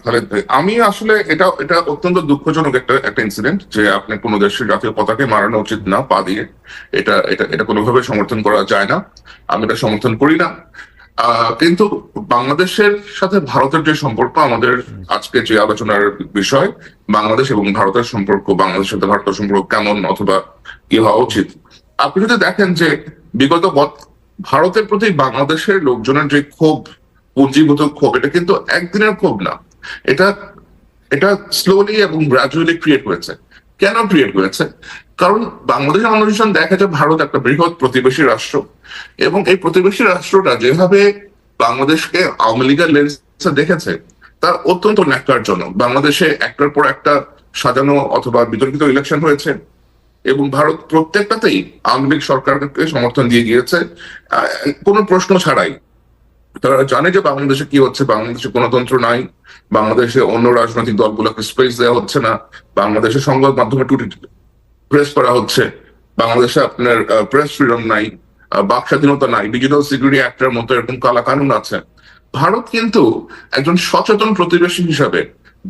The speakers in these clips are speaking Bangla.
তাহলে আমি আসলে এটা এটা অত্যন্ত দুঃখজনক একটা একটা ইনসিডেন্ট, যে আপনি কোনো দেশের জাতীয় পতাকায় মারানো উচিত না পা দিয়ে। এটা এটা এটা কোনোভাবে সমর্থন করা যায় না, আমি এটা সমর্থন করি না। কিন্তু বাংলাদেশের সাথে ভারতের যে সম্পর্ক, আমাদের আজকে যে আলোচনার বিষয়, বাংলাদেশ এবং ভারতের সম্পর্ক, বাংলাদেশের সাথে ভারতের সম্পর্ক কেমন অথবা কি হওয়া উচিত। আপনি যদি দেখেন যে বিগত ভারতের প্রতি বাংলাদেশের লোকজনের যে ক্ষোভ, পুঞ্জীভূত ক্ষোভ, এটা কিন্তু একদিনের ক্ষোভ না। এটা এটা স্লোলি এবং গ্রাজুয়ালি ক্রিয়েট হয়েছে। কেন ক্রিয়েট হয়েছে? কারণ বাংলাদেশের মানুষজন দেখে যে ভারত একটা বৃহৎ প্রতিবেশী রাষ্ট্র, এবং এই প্রতিবেশী রাষ্ট্রটা যেভাবে বাংলাদেশকে আওয়ামী লীগের লেন্সে দেখেছে, তা অত্যন্ত ন্যাক্কারজনক। বাংলাদেশে একটার পর একটা সাজানো অথবা বিতর্কিত ইলেকশন হয়েছে, এবং ভারত প্রত্যেকটাতেই আওয়ামী লীগ সরকারকে সমর্থন দিয়ে গিয়েছে, কোনো প্রশ্ন ছাড়াই। তারা জানে যে বাংলাদেশে কি হচ্ছে, বাংলাদেশে গণতন্ত্র নাই, বাংলাদেশে অন্য রাজনৈতিক দলগুলোকে স্পেস দেওয়া হচ্ছে না, বাংলাদেশে সংবাদ মাধ্যমে টুটি প্রেস করা হচ্ছে, বাংলাদেশে আপনার প্রেস ফ্রিডম নাই, বাক স্বাধীনতা নাই, ডিজিটাল সিকিউরিটি অ্যাক্টের মতো এরকম কালা কানুন আছে। ভারত কিন্তু একজন সচেতন প্রতিবেশী হিসাবে,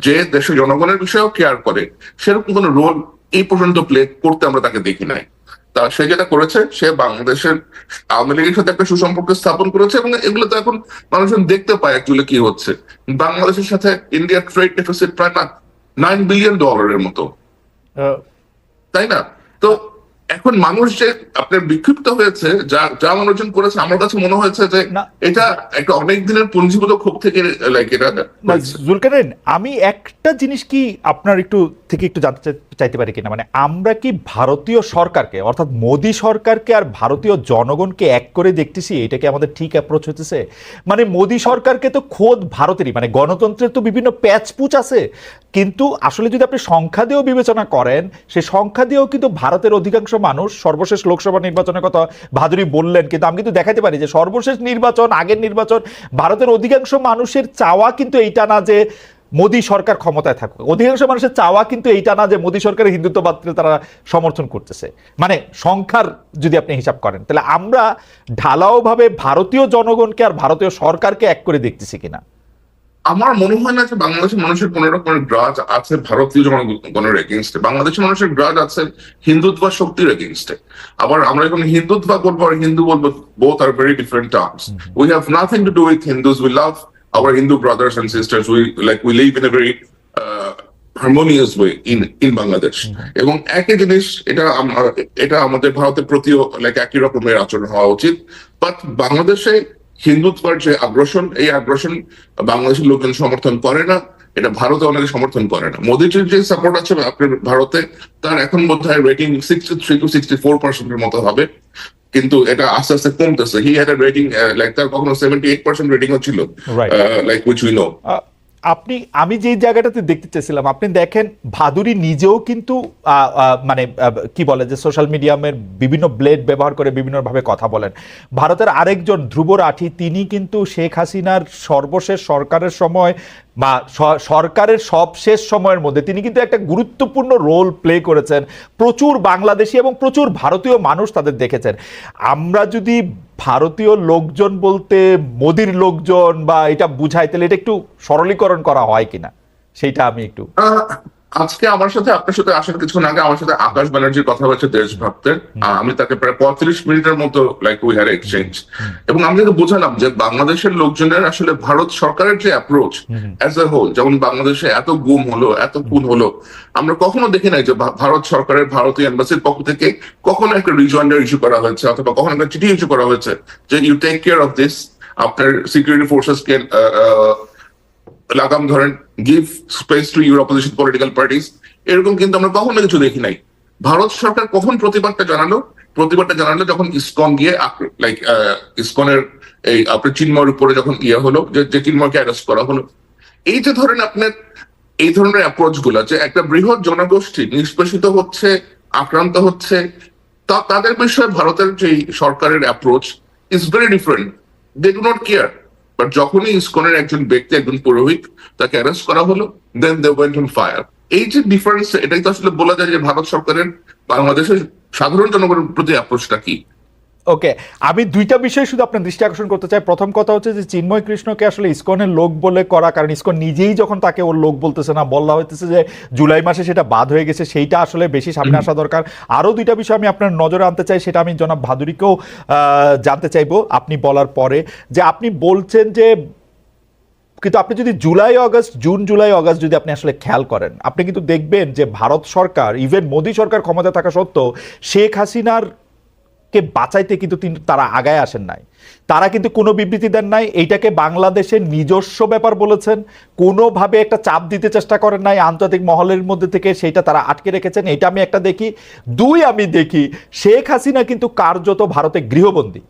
যে দেশের জনগণের বিষয়েও কেয়ার করে, সেরকম কোনো রোল এই পর্যন্ত প্লে করতে আমরা তাকে দেখি নাই। তা সে যেটা করেছে, সে বাংলাদেশের আওয়ামী লীগের সাথে একটা সুসম্পর্ক স্থাপন করেছে, এবং এগুলো তো এখন মানুষজন দেখতে পায় অ্যাকচুয়ালি কি হচ্ছে। বাংলাদেশের সাথে ইন্ডিয়ার ট্রেড ডেফিসিট প্রায় $9 বিলিয়ন মতো, তাই না? তো এখন মানুষ যে আপনার বিক্ষিপ্ত হয়েছে, যা যা মানুষজন করেছে, আমার কাছে মনে হয়েছে যে না এটা একটা অনেক দিনের পুঞ্জীভূত ক্ষোভ থেকে লাইক এটা না জুলকারনাইন, আমি একটা জিনিস কি আপনার একটু জানতে চাইতে পারি কিনা, মানে আমরা কি ভারতীয় সরকারকে, অর্থাৎ মোদী সরকারকে আর ভারতীয় জনগণকে এক করে দেখতেছি? এটা কি আমাদের ঠিক অ্যাপ্রোচ হতেছে? মানে মোদী সরকারকে তো খোদ ভারতেরই, মানে গণতন্ত্রের তো বিভিন্ন প্যাচপুচ আছে, কিন্তু আসলে যদি আপনি সংখ্যা দিয়েও বিবেচনা করেন, সেই সংখ্যা দিয়েও কিন্তু ভারতের অধিকাংশ মানুষ, সর্বশেষ লোকসভা নির্বাচনের কথা ভাদুরী বললেন, কিন্তু আমি কিন্তু দেখাতে পারি যে সর্বশেষ নির্বাচন, আগের নির্বাচন, ভারতের অধিকাংশ মানুষের চাওয়া কিন্তু এইটা না যে মোদী সরকার ক্ষমতায় থাকুক। অধিকাংশ মানুষের চাওয়া কিন্তু এইটা না যে মোদী সরকারের হিন্দুত্ববাদকে তারা সমর্থন করতেছে। মানে সংখ্যার যদি আপনি হিসাব করেন, তাহলে আমরা ঢালাওভাবে ভারতীয় জনগণকে আর ভারতীয় সরকারকে এক করে দেখতেছি কিনা। আমার মনে হয় না যে বাংলাদেশের মানুষের কোন রকমের গ্রাজ আছে ভারতীয় জনগণের এগেনস্টে। বাংলাদেশের মানুষের গ্রাজ আছে হিন্দুত্ব শক্তির এগেনস্টে। আবার আমরা যখন হিন্দুত্ব বলবো আর হিন্দু বলবো, both are very different terms. We have nothing to do with Hindus, we love our Hindu brothers and sisters. We live in a very harmonious way in Bangladesh. এবং একই জিনিস, এটা আমাদের ভারতের প্রতিও লাইক একই রকমের আচরণ হওয়া উচিত। বাট বাংলাদেশে হিন্দুত্বের যে আগ্রাসন, এই আগ্রাসন বাংলাদেশের লোকজন সমর্থন করে না, এটা ভারতে অনেকে সমর্থন করে না। মোদীজির যে সাপোর্ট আছে আপনার ভারতে, তার এখন বোধহয় রেটিং 63 to 64% মতো হবে, কিন্তু এটা আস্তে আস্তে কমতেছে। He had a rating like, তার কখনো 78% রেটিং ছিল, লাইক হুইচ উই নো। আমি যে জায়গাটাতে দেখতে চাইছিলাম, আপনি দেখেন ভাদুরী নিজেও কিন্তু মানে কি বলে যে সোশ্যাল মিডিয়ামের বিভিন্ন ব্লেড ব্যবহার করে বিভিন্নভাবে কথা বলেন। ভারতের আরেকজন ধ্রুব রাঠি, তিনি কিন্তু শেখ হাসিনার সর্বশেষ সরকারের সময় বা সরকারের সবশেষ সময়ের মধ্যে তিনি কিন্তু একটা গুরুত্বপূর্ণ রোল প্লে করেছেন। প্রচুর বাংলাদেশি এবং প্রচুর ভারতীয় মানুষ তাদের দেখেছেন। আমরা যদি ভারতীয় লোকজন বলতে মোদির লোকজন বা এটা বুঝাই, তাহলে এটা একটু সরলীকরণ করা হয় কিনা, সেইটা আমি একটু। আজকে আমার সাথে, আপনার সাথে আসার কিছুক্ষণ আগে আমার সাথে আকাশ ব্যানার্জির কথা হয়েছে, দেশভক্তের। আমি তাকে প্রায় 45 মিনিটের মতো লাইক উই হ্যাড এক্সচেঞ্জ, এবং আমি তাকে বোঝালাম যে বাংলাদেশের লোকজনের আসলে ভারত সরকারের যে অ্যাপ্রোচ অ্যাজ এ হোল, যেমন বাংলাদেশে এত গুম হলো, এত খুন হলো, আমরা কখনো দেখি নাই যে ভারত সরকারের ভারতীয় এম্বাসির পক্ষ থেকে কখনো একটা রিজয়েন্ডার ইস্যু করা হয়েছে, অথবা কখনো একটা চিঠি ইস্যু করা হয়েছে যে you take care of this, আপনার সিকিউরিটি ফোর্সেস কে লাগাম ধরেন, give space to your opposition political parties. এরকম কিন্তু আমরা কখনো কিছু দেখি নাই। ভারত সরকার কখন প্রতিবাদটা জানালো যখন ইসকন গিয়ে লাইক ইসকনের এই আপনার চিন্ময়ের উপরে যখন হলো, যে চিন্ময়কে অ্যারেস্ট করা হলো। এই যে ধরেন আপনার এই ধরনের অ্যাপ্রোচ গুলা, যে একটা বৃহৎ জনগোষ্ঠী নিষ্পেষিত হচ্ছে, আক্রান্ত হচ্ছে, তাদের বিষয়ে ভারতের যে সরকারের approach is very different. They do not care. But যখনই ইসকনের একজন ব্যক্তি, একজন পুরোহিত, তাকে অ্যারেস্ট করা হলো, দেন দে ওয়েন্ট অন ফায়ার। এই যে ডিফারেন্স, এটাই তো আসলে বলা যায় যে ভারত সরকারের বাংলাদেশের সাধারণ জনগণের প্রতি অ্যাপ্রোচটা কি। ওকে, আমি দুইটা বিষয় শুধু আপনার দৃষ্টি আকর্ষণ করতে চাই। প্রথম কথা হচ্ছে যে চিন্ময় কৃষ্ণকে আসলে ইসকনের লোক বলে করা, কারণ ইসকন নিজেই যখন তাকে ওর লোক বলতেছে না, বলা হইতেছে যে জুলাই মাসে সেটা বাদ হয়ে গেছে, সেইটা আসলে বেশি সামনে আসা দরকার। আরও দুইটা বিষয় আমি আপনার নজরে আনতে চাই, সেটা আমি জনাব ভাদুরীকেও জানতে চাইবো আপনি বলার পরে, যে আপনি বলছেন যে, কিন্তু আপনি যদি জুন জুলাই আগস্ট যদি আপনি আসলে খেয়াল করেন, আপনি কিন্তু দেখবেন যে ভারত সরকার, ইভেন মোদী সরকার ক্ষমতা থাকা সত্ত্বেও শেখ হাসিনার কে বাঁচাইতে কিন্তু তারা আগায় আসেন নাই। তারা কিন্তু কোনো বিবৃতি দেন নাই, এইটাকে বাংলাদেশের নিজস্ব ব্যাপার বলেছেন, কোনোভাবে একটা চাপ দিতে চেষ্টা করেন নাই আন্তর্জাতিক মহলের মধ্যে থেকে, সেইটা তারা আটকে রেখেছেন। এটা আমি একটা দেখি। দুই, আমি দেখি শেখ হাসিনা কিন্তু কার্যত ভারতে গৃহবন্দী।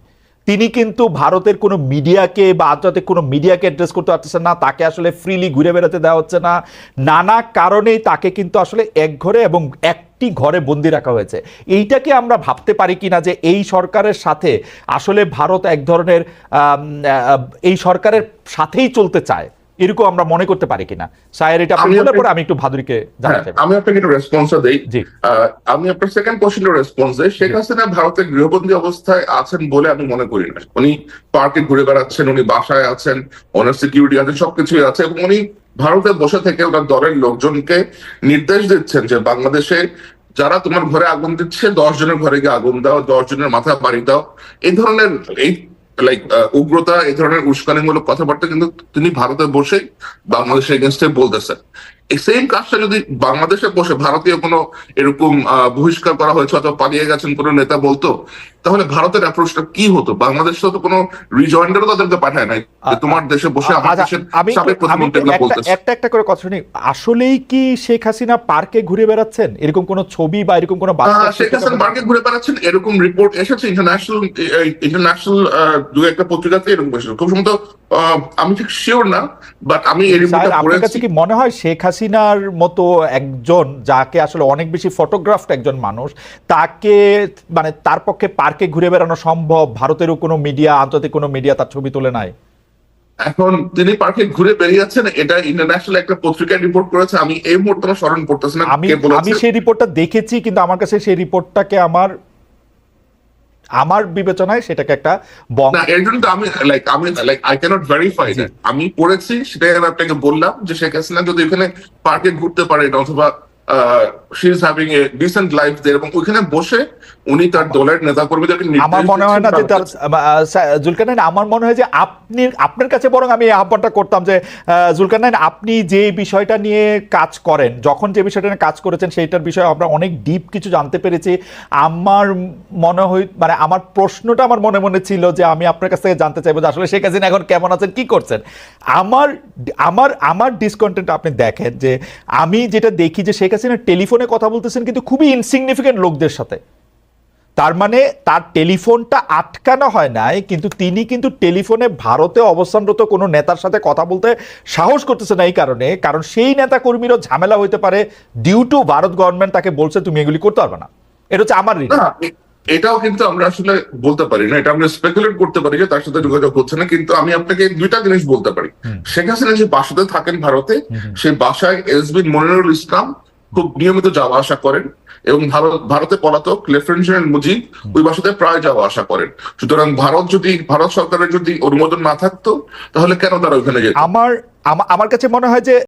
তিনি কিন্তু ভারতের কোনো মিডিয়াকে বা আন্তর্জাতিক কোনো মিডিয়াকে অ্যাড্রেস করতে পারতেছেন না, তাকে আসলে ফ্রিলি ঘুরে বেড়াতে দেওয়া হচ্ছে না, নানা কারণেই তাকে কিন্তু আসলে এক ঘরে এবং একটি ঘরে বন্দি রাখা হয়েছে। এইটাকে আমরা ভাবতে পারি কিনা যে এই সরকারের সাথে আসলে ভারত এক ধরনের এই সরকারের সাথেই চলতে চায়, এরকম আমরা মনে করতে পারি কিনা? সায়ের, এটা আপনি বলার পরে আমি একটু ভাদুরীকে জানাতে চাই। আমি আপনাকে একটু রেসপন্সটা দেই। আমি আপনার সেকেন্ড কোশ্চেনের রেসপন্স দেই। শেখ হাসিনা ভারতের গৃহবন্দী অবস্থায় আছেন বলে আমি মনে করি না। উনি পার্কে ঘুরে বেড়াচ্ছেন, উনি বাসায় আছেন, ওনার সিকিউরিটি আছে, সবকিছুই আছে, এবং উনি ভারতে বসে থেকে ওনার দলের লোকজনকে নির্দেশ দিচ্ছেন যে বাংলাদেশে যারা তোমার ঘরে আগুন দিচ্ছে 10 জনের ঘরে গিয়ে আগুন দাও, 10 জনের মাথা বাড়ি দাও। এই ধরনের উগ্রতা, এই ধরনের উস্কানিমূলক কথাবার্তা কিন্তু তিনি ভারতে বসে বাংলাদেশের এগেনস্টে বলতেছেন। এই সেম কাজটা যদি বাংলাদেশে বসে ভারতীয় কোনো এরকম বহিষ্কার করা হয়েছে অথবা পালিয়ে গেছেন কোনো নেতা বলতো, তাহলে ভারতের অ্যাপ্রোচটা কি হতো? বাংলাদেশ তো কোনো রিজয়েন্ডারও তাদেরকে পাঠায় নাই যে তোমার দেশে বসে আমার দেশের সাবেক প্রধানমন্ত্রী বলতেছে। একটা করে কথা শুনি, আসলেই কি শেখ হাসিনা পার্কে ঘুরে বেড়াচ্ছেন, এরকম কোন ছবি বা এরকম কোন শেখ হাসিনা পার্কে ঘুরে বেড়াচ্ছেন এরকম রিপোর্ট এসেছে ইন্টারন্যাশনাল দু একটা পত্রিকাতে, এরকম এসেছে। খুব সম্ভবত, আমি ঠিক শিওর না, বাট আমি এই রিপোর্টটা আপনার কাছে কি মনে হয় শেখ হাসিনার মতো একজন, যাকে আসলে অনেক বেশি ফটোগ্রাফড একজন মানুষ, তাকে মানে তার পক্ষে পার্কে ঘুরে বেড়ানো সম্ভব? ভারতেরও কোনো মিডিয়া, আন্তর্জাতিক কোনো মিডিয়া তার ছবি তোলে নাই। এখন তিনি পার্কে ঘুরে বেরিয়েছেন, এটা ইন্টারন্যাশনাল একটা পত্রিকায় রিপোর্ট করেছে। আমি এই মুহূর্তে স্মরণ করতেছি না আমি সেই রিপোর্টটা দেখেছি, কিন্তু আমার কাছে সেই রিপোর্টটাকে আমার বিবেচনায় সেটাকে একটা না, এর জন্য তো আমি আই ক্যানট ভেরিফাই দ্যাট। আমি পড়েছি, সেটাই আমি আপনাকে বললাম যে শেখ হাসিনা যদি ওখানে পার্কে ঘুরতে পারেন অথবা she is having a decent life there, এবং ওখানে বসে উনি তার দলের নেতা কর্মীদেরকে আমার মনে হয় না যে তার জুলকারনাইন, আমার মনে হয় যে আপনার কাছে বরং আমি এই আহ্বানটা করতাম যে জুলকারনাইন, আপনি যে বিষয়টা নিয়ে কাজ করেন, যখন যে বিষয়টা নিয়ে কাজ করেছেন সেইটার বিষয়ে আমরা অনেক ডিপ কিছু জানতে পেরেছি। আমার মনে হয় মানে আমার প্রশ্নটা আমার মনে মনে ছিল যে আমি আপনার কাছ থেকে জানতে চাইবো যে আসলে শেখ হাসিনা এখন কেমন আছেন, কি করছেন। আমার ডিসকন্টেন্ট আপনি দেখেন যে আমি যেটা দেখি যে শেখ হাসিনা টেলিফোনে কথা বলতেছেন কিন্তু খুবই ইনসিগনিফিকেন্ট লোকদের সাথে। তার মানে তার টেলিফোনটা আটকানো হয় নাই, কিন্তু তিনি কিন্তু টেলিফোনে ভারতে অবস্থানরত কোনো নেতার সাথে কথা বলতে সাহস করতেছে না, এই কারণ সেই নেতা কর্মীরও ঝামেলা হইতে পারে ডিউ টু ভারত গভর্নমেন্ট তাকে বলছে তুমি এগুলি করতে পারবে না। এটা হচ্ছে আমার এটাও কিন্তু আমরা আসলে বলতে পারি না, এটা আমরা স্পেকুলেট করতে পারি যে তার সাথে যোগাযোগ হচ্ছে না। কিন্তু আমি আপনাকে দুইটা জিনিস বলতে পারি। শেখ হাসিনা যে বাসাতে থাকেন ভারতে, সেই বাসায় এসবি মনিরুল ইসলাম খুব নিয়মিত যাওয়া আসা করেন, এবং ভারতে পলাতক লেফটেন্যান্ট জেনারেল মুজিব ওই বাসাতে প্রায় যাওয়া আসা করেন। সুতরাং ভারত সরকারের যদি অনুমোদন না থাকতো, তাহলে কেন তারা ওইখানে যেত? আমার কাছে মনে হয় যে